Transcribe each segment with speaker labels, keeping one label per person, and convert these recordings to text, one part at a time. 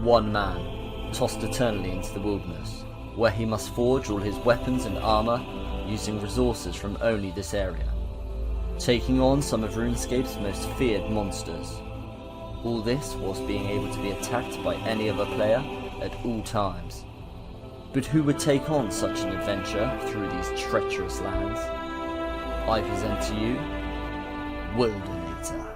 Speaker 1: one man, tossed eternally into the wilderness, where he must forge all his weapons and armour using resources from only this area, taking on some of RuneScape's most feared monsters. All this whilst being able to be attacked by any other player at all times. But who would take on such an adventure through these treacherous lands? I present to you, Wildanator.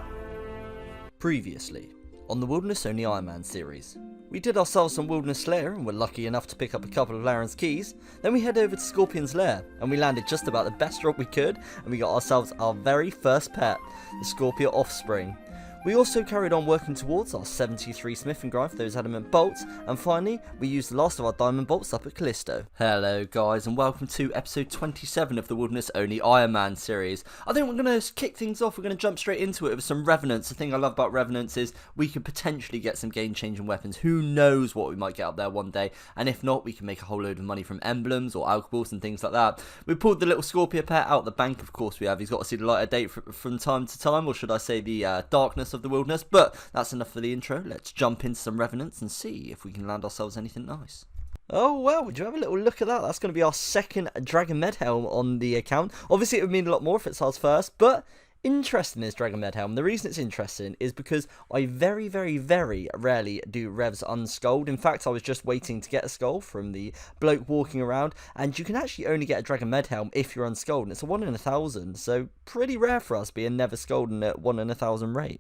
Speaker 1: Previously, on the Wilderness Only Ironman series, we did ourselves some Wilderness Slayer and were lucky enough to pick up a couple of Laren's keys. Then we head over to Scorpion's Lair and we landed just about the best drop we could, and we got ourselves our very first pet, the Scorpio offspring. We also carried on working towards our 73 Smith and Grind for those adamant bolts, and finally we used the last of our diamond bolts up at Callisto. Hello guys, and welcome to episode 27 of the Wilderness Only Ironman series. I think we're going to kick things off, we're going to jump straight into it with some Revenants. The thing I love about Revenants is we could potentially get some game changing weapons. Who knows what we might get up there one day, and if not, we can make a whole load of money from emblems or alcohols and things like that. We pulled the little Scorpio pet out the bank, of course we have. He's got to see the light of day from time to time, or should I say the darkness of the wilderness. But that's enough for the intro. Let's jump into some Revenants and see if we can land ourselves anything nice. Oh wow, would you have a little look at that? That's going to be our second Dragon Med Helm on the account. Obviously it would mean a lot more if it's ours first, but interesting is Dragon Med Helm. The reason it's interesting is because I very rarely do Revs unskulled. In fact, I was just waiting to get a skull from the bloke walking around, and you can actually only get a Dragon Med Helm if you're unskulled, and it's a 1 in 1,000, so pretty rare for us being never skulled at 1 in 1,000 rate.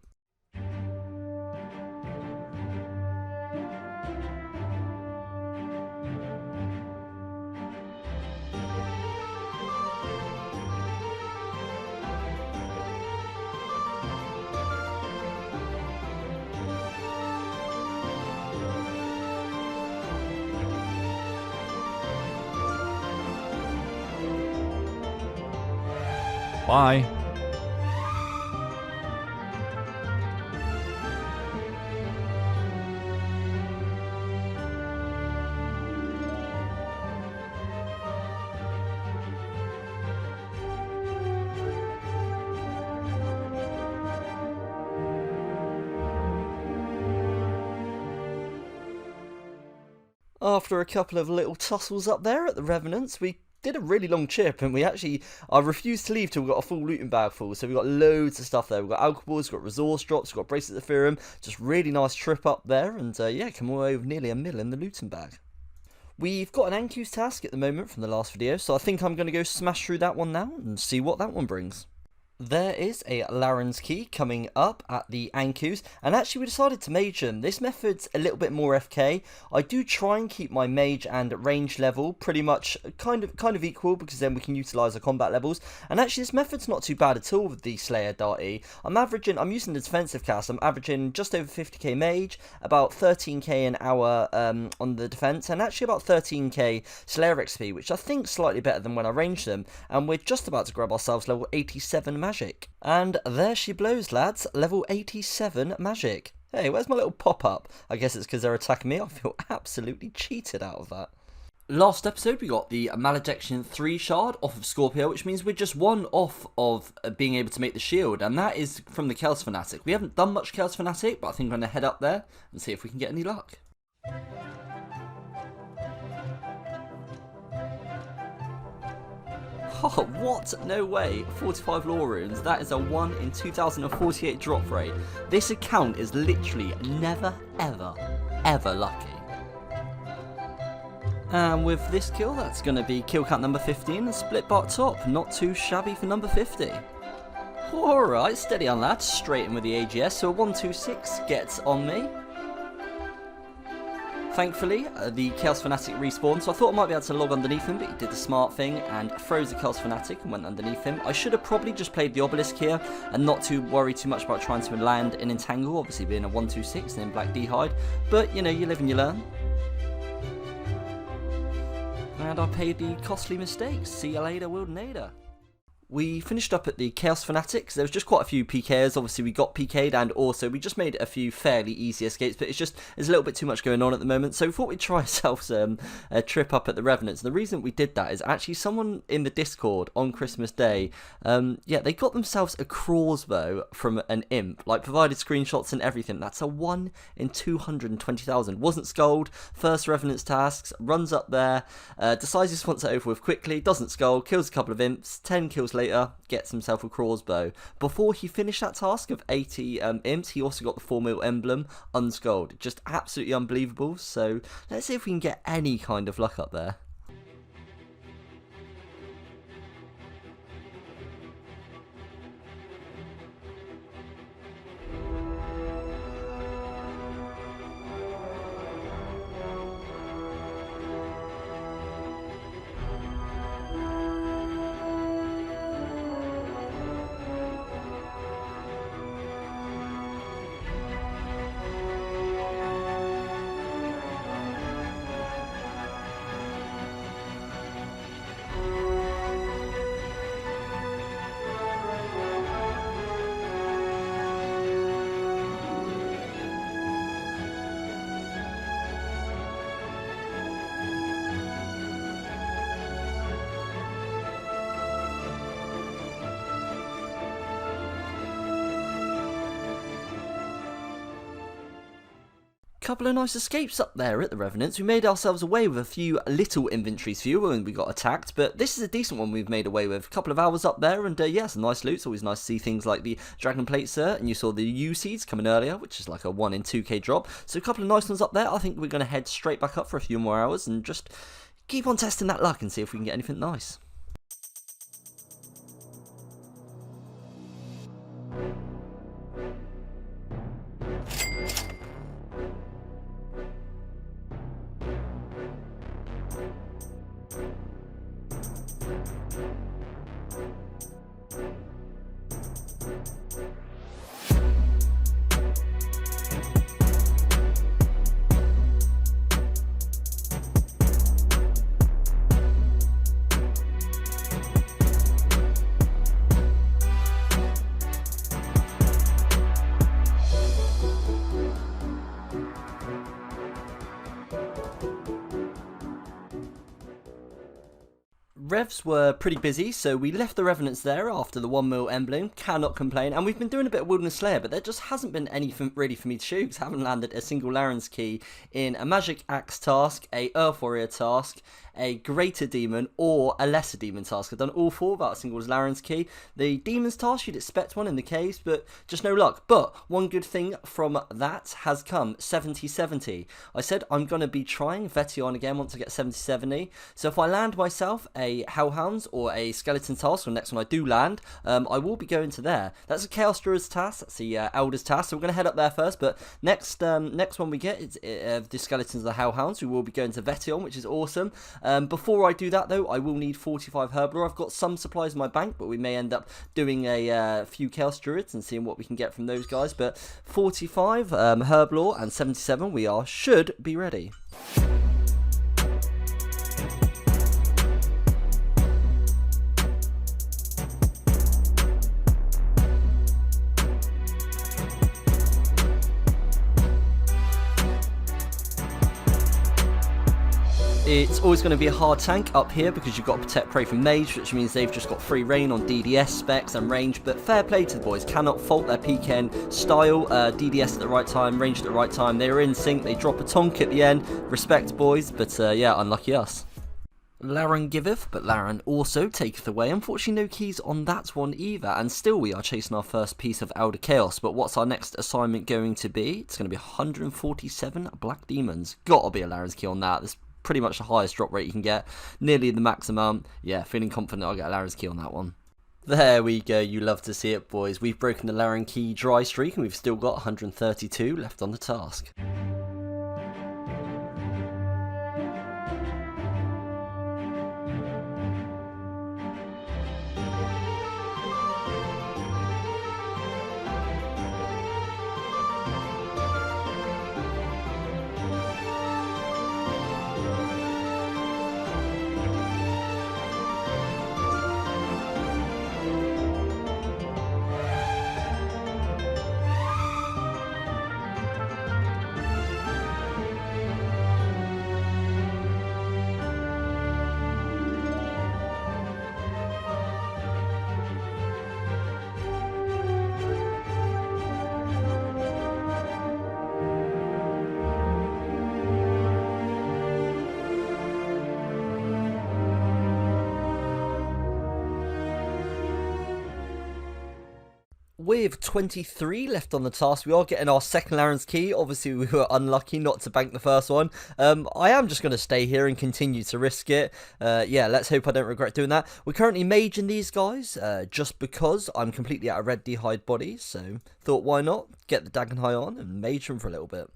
Speaker 2: Bye.
Speaker 1: After a couple of little tussles up there at the Revenants, we did a really long chip, and I refused to leave till we got a full looting bag full, so we got loads of stuff there. We've got alcohols, we've got resource drops, we've got bracelets of Ethereum, just really nice trip up there, and yeah, come away with nearly $1 million in the looting bag. We've got an Anku's task at the moment from the last video, so I think I'm going to go smash through that one now and see what that one brings. There is a Laren's key coming up at the Ankus, and actually we decided to mage them. This method's a little bit more FK. I do try and keep my mage and range level pretty much kind of equal, because then we can utilise our combat levels. And actually this method's not too bad at all with the Slayer Darty. I'm using the defensive cast. I'm averaging just over 50k mage, about 13k an hour on the defense, and actually about 13k Slayer XP, which I think is slightly better than when I ranged them. And we're just about to grab ourselves level 87 magic. And there she blows, lads, level 87 magic. Hey, where's my little pop-up? I guess it's because they're attacking me. I feel absolutely cheated out of that. Last episode we got the Malediction 3 shard off of Scorpio, which means we're just one off of being able to make the shield, and that is from the Chaos Fanatic. We haven't done much Chaos Fanatic, but I think I'm going to head up there and see if we can get any luck. Oh, what? No way. 45 lore runes. That is a 1 in 2048 drop rate. This account is literally never, ever lucky. And with this kill, that's going to be kill count number 15 and split bar top. Not too shabby for number 50. Alright, steady on that. Straight in with the AGS. So a 126 gets on me. Thankfully, the Chaos Fanatic respawned, so I thought I might be able to log underneath him, but he did the smart thing and froze the Chaos Fanatic and went underneath him. I should have probably just played the Obelisk here and not to worry too much about trying to land an Entangle, obviously being a 126 and then Black D'hide, but you know, you live and you learn. And I paid the costly mistakes. See you later, Wildanator. We finished up at the Chaos Fanatics. There was just quite a few PKs. Obviously, we got PK'd, and also we just made a few fairly easy escapes, but there's a little bit too much going on at the moment. So we thought we'd try ourselves a trip up at the Revenants. And the reason we did that is actually someone in the Discord on Christmas Day, they got themselves a crossbow from an imp, like provided screenshots and everything. That's a 1 in 220,000. Wasn't scold. First Revenant's tasks, runs up there, decides he just wants it over with quickly, doesn't scold, kills a couple of imps, 10 kills later, gets himself a crossbow. Before he finished that task of 80 imps, he also got the 4 emblem unscolded. Just absolutely unbelievable. So let's see if we can get any kind of luck up there. Couple of nice escapes up there at the Revenants. We made ourselves away with a few little inventories few when we got attacked, but this is a decent one we've made away with. A couple of hours up there, and yeah, some nice loot. It's always nice to see things like the Dragon Plate Cert, and you saw the U seeds coming earlier, which is like a 1 in 2k drop. So a couple of nice ones up there. I think we're going to head straight back up for a few more hours and just keep on testing that luck and see if we can get anything nice. Revs were pretty busy, so we left the Revenants there after the 1 emblem, cannot complain, and we've been doing a bit of Wilderness Slayer, but there just hasn't been anything really for me to shoot, because I haven't landed a single Laren's Key in a Magic Axe task, a Earth Warrior task, a Greater Demon, or a Lesser Demon task. I've done all 4 without a single Laren's Key. The Demon's task, you'd expect one in the caves, but just no luck. But one good thing from that has come, 70-70. I said I'm going to be trying Veti'on again once I get 70-70, so if I land myself a Hellhounds or a Skeleton task, or next one I do land, I will be going to there. That's a Chaos Druid's task, that's the Elder's task, so we're going to head up there first, but next one we get is the Skeletons of the Hellhounds. We will be going to Veti'on, which is awesome. Before I do that though, I will need 45 Herblore. I've got some supplies in my bank, but we may end up doing a few Chaos Druids and seeing what we can get from those guys. But 45 Herblore and 77, we should be ready. It's always going to be a hard tank up here because you've got to protect prey from mage, which means they've just got free reign on DDS specs and range, but fair play to the boys, cannot fault their PKN style, DDS at the right time, range at the right time, they were in sync, they drop a tonk at the end, respect boys, but yeah, unlucky us. Laren giveth, but Laren also taketh away. Unfortunately, no keys on that one either, and still we are chasing our first piece of Elder Chaos. But what's our next assignment going to be? It's going to be 147 Black Demons. Gotta be a Laren's key on that. This pretty much the highest drop rate you can get, nearly the maximum. Yeah, feeling confident I'll get a Laren's key on that one. There we go, you love to see it boys. We've broken the Laren key dry streak and we've still got 132 left on the task. with 23 left on the task, we are getting our second Laren's Key. Obviously, we were unlucky not to bank the first one. I am just going to stay here and continue to risk it. Yeah, let's hope I don't regret doing that. We're currently maging these guys, just because I'm completely out of red d'hide bodies. So, thought why not get the Dagon High on and mage them for a little bit.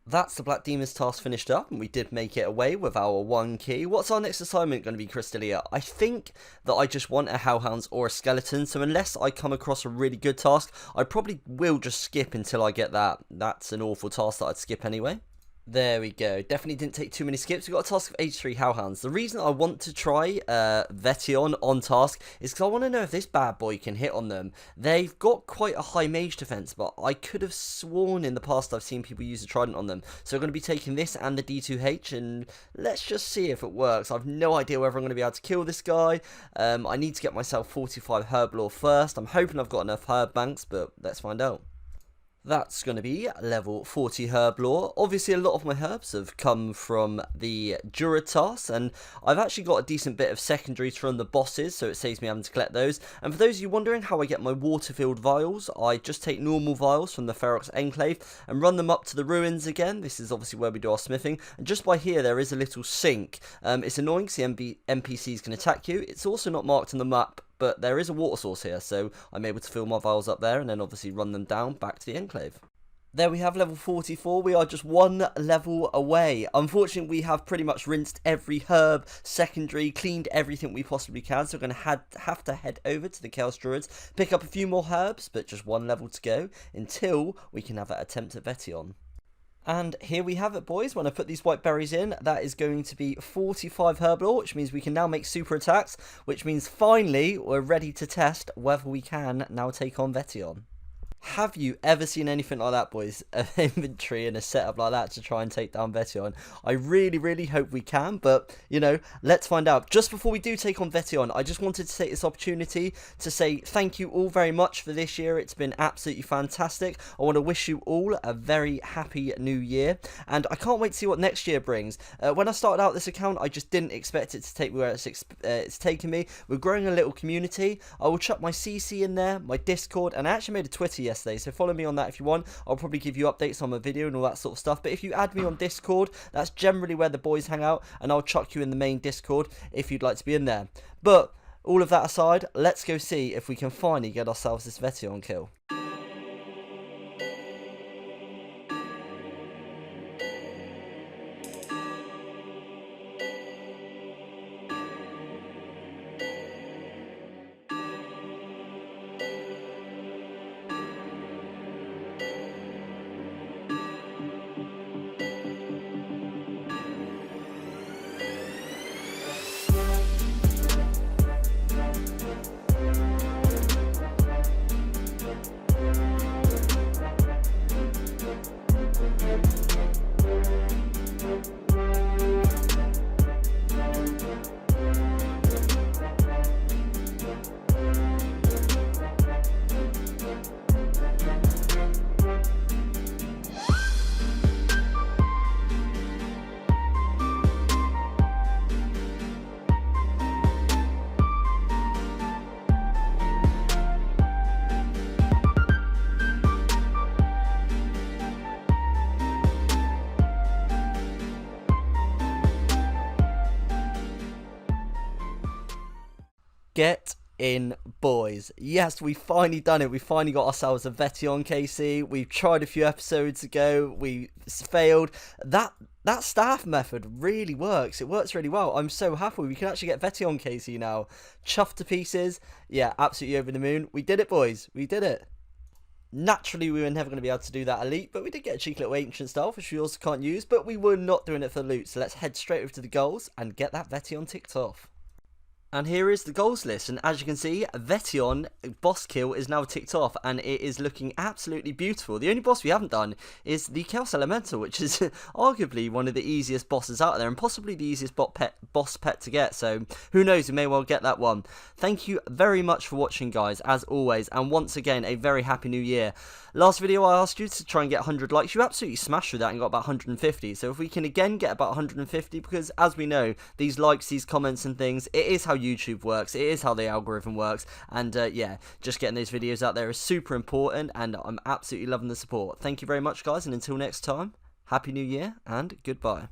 Speaker 1: That's the Black Demon's task finished up, and we did make it away with our 1 key. What's our next assignment going to be, Krystilla? I think that I just want a Hellhounds or a Skeleton, so unless I come across a really good task, I probably will just skip until I get that. That's an awful task that I'd skip anyway. There we go. Definitely didn't take too many skips. We got a task of Age 3 Hellhounds. The reason I want to try Veti'on on task is because I want to know if this bad boy can hit on them. They've got quite a high mage defense, but I could have sworn in the past I've seen people use a trident on them. So we're going to be taking this and the D2H, and let's just see if it works. I've no idea whether I'm going to be able to kill this guy. I need to get myself 45 Herblore first. I'm hoping I've got enough herb banks, but let's find out. That's going to be level 40 Herblore. Obviously, a lot of my herbs have come from the Jewellery tasks, and I've actually got a decent bit of secondaries from the bosses, so it saves me having to collect those. And for those of you wondering how I get my water-filled vials, I just take normal vials from the Ferox Enclave and run them up to the ruins again. This is obviously where we do our smithing. And just by here, there is a little sink. It's annoying because the NPCs can attack you. It's also not marked on the map, but there is a water source here, so I'm able to fill my vials up there and then obviously run them down back to the Enclave. There we have level 44. We are just 1 level away. Unfortunately, we have pretty much rinsed every herb, secondary, cleaned everything we possibly can, so we're going to have to head over to the Chaos Druids, pick up a few more herbs, but just 1 level to go until we can have that attempt at Veti'on. And here we have it, boys. When I put these white berries in, that is going to be 45 Herblore, which means we can now make super attacks, which means finally we're ready to test whether we can now take on Veti'on. Have you ever seen anything like that, boys? An inventory and a setup like that to try and take down Veti'on. I really, really hope we can, but, you know, let's find out. Just before we do take on Veti'on, I just wanted to take this opportunity to say thank you all very much for this year. It's been absolutely fantastic. I want to wish you all a very happy new year, and I can't wait to see what next year brings. When I started out this account, I just didn't expect it to take where it's taken me. We're growing a little community. I will chuck my CC in there, my Discord, and I actually made a Twitter yesterday, so follow me on that if you want. I'll probably give you updates on my video and all that sort of stuff, but if you add me on Discord, that's generally where the boys hang out, and I'll chuck you in the main Discord if you'd like to be in there. But all of that aside, let's go see if we can finally get ourselves this Veti'on kill. Get in, boys. Yes, we finally done it. We finally got ourselves a Veti'on, KC. We've tried a few episodes ago. We failed. That staff method really works. It works really well. I'm so happy. We can actually get Veti'on, KC now. Chuffed to pieces. Yeah, absolutely over the moon. We did it, boys. We did it. Naturally, we were never going to be able to do that elite, but we did get a cheeky little ancient stuff, which we also can't use, but we were not doing it for loot. So let's head straight over to the goals and get that Veti'on ticked off. And here is the goals list, and as you can see, Veti'on boss kill is now ticked off, and it is looking absolutely beautiful. The only boss we haven't done is the Chaos Elemental, which is arguably one of the easiest bosses out there, and possibly the easiest boss pet to get, so who knows, we may well get that one. Thank you very much for watching, guys, as always, and once again, a very happy new year. Last video I asked you to try and get 100 likes, you absolutely smashed through that and got about 150, so if we can again get about 150, because as we know, these likes, these comments and things, it is how YouTube works, it is how the algorithm works, and yeah, just getting those videos out there is super important, and I'm absolutely loving the support. Thank you very much, guys, and until next time, Happy New Year, and goodbye.